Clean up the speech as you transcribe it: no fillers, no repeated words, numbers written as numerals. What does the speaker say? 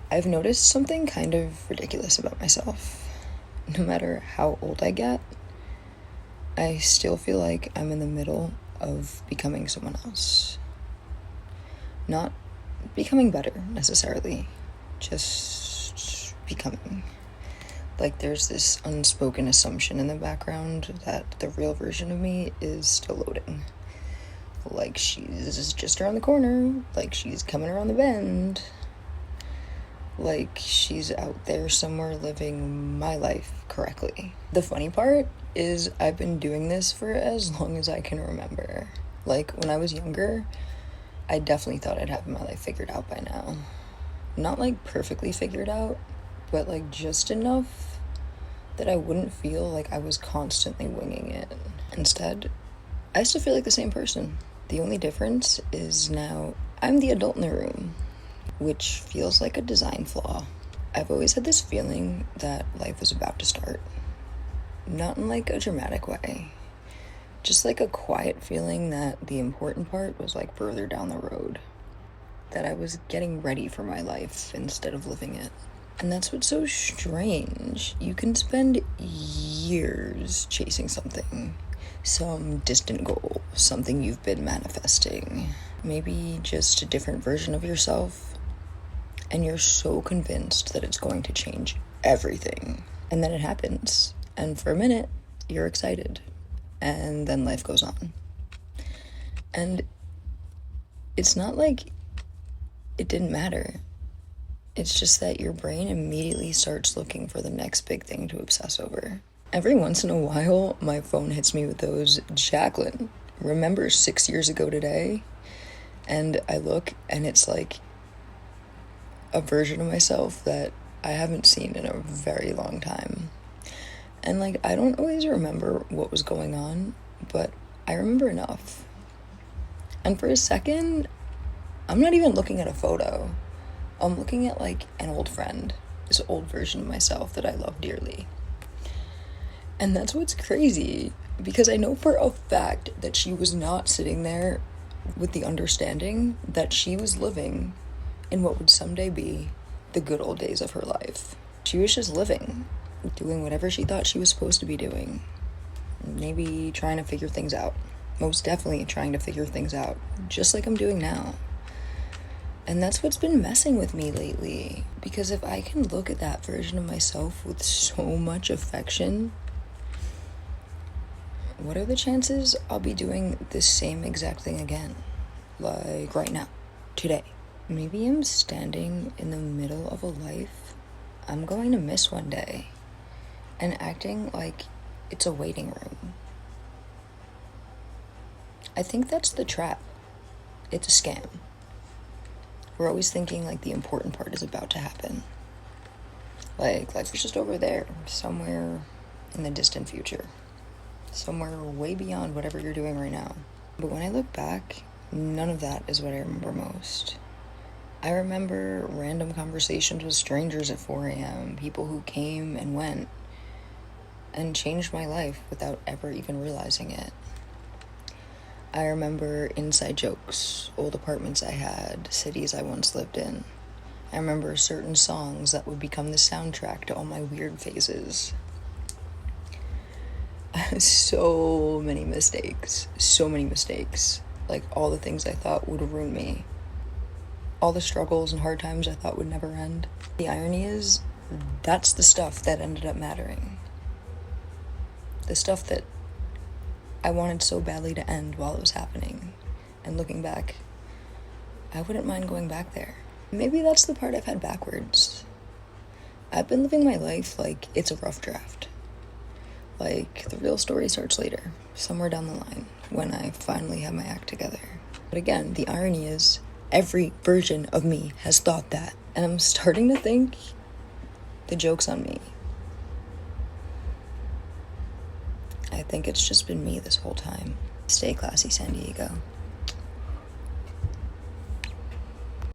I've noticed something kind of ridiculous about myself. No matter how old I get, I still feel like I'm in the middle of becoming someone else. Not becoming better, necessarily, just becoming. Like, there's this unspoken assumption in the background that the real version of me is still loading. Like, she's just around the corner, like, she's coming around the bend. Like, she's out there somewhere living my life correctly. The funny part is I've been doing this for as long as I can remember. Like, when I was younger, I definitely thought I'd have my life figured out by now. Not, like, perfectly figured out, but, like, just enough that I wouldn't feel like I was constantly winging it. Instead, I still feel like the same person. The only difference is now I'm the adult in the room, which feels like a design flaw. I've always had this feeling that life was about to start. Not in like a dramatic way. Just like a quiet feeling that the important part was like further down the road. That I was getting ready for my life instead of living it. And that's what's so strange. You can spend years chasing something. Some distant goal, something you've been manifesting. Maybe just a different version of yourself. And you're so convinced that it's going to change everything. And then it happens. And for a minute, you're excited. And then life goes on. And it's not like it didn't matter. It's just that your brain immediately starts looking for the next big thing to obsess over. Every once in a while, my phone hits me with those, Jacqueline, remember 6 years ago today? And I look and it's like a version of myself that I haven't seen in a very long time. And like, I don't always remember what was going on, but I remember enough. And for a second, I'm not even looking at a photo. I'm looking at like an old friend, this old version of myself that I love dearly. And that's what's crazy, because I know for a fact that she was not sitting there with the understanding that she was living in what would someday be the good old days of her life. She was just living, doing whatever she thought she was supposed to be doing. Maybe trying to figure things out. Most definitely trying to figure things out, just like I'm doing now. And that's what's been messing with me lately. Because if I can look at that version of myself with so much affection, what are the chances I'll be doing the same exact thing again? Like right now, today. Maybe I'm standing in the middle of a life I'm going to miss one day and acting like it's a waiting room. I think that's the trap. It's a scam. We're always thinking like the important part is about to happen. Like life is just over there, somewhere in the distant future. Somewhere way beyond whatever you're doing right now. But when I look back, none of that is what I remember most. I remember random conversations with strangers at 4 a.m., people who came and went and changed my life without ever even realizing it. I remember inside jokes, old apartments I had, cities I once lived in. I remember certain songs that would become the soundtrack to all my weird phases. So many mistakes. Like all the things I thought would ruin me. All the struggles and hard times I thought would never end. The irony is, that's the stuff that ended up mattering. The stuff that I wanted so badly to end while it was happening. And looking back, I wouldn't mind going back there. Maybe that's the part I've had backwards. I've been living my life like it's a rough draft. Like the real story starts later, somewhere down the line, when I finally have my act together. But again, the irony is, every version of me has thought that. And I'm starting to think the joke's on me. I think it's just been me this whole time. Stay classy, San Diego.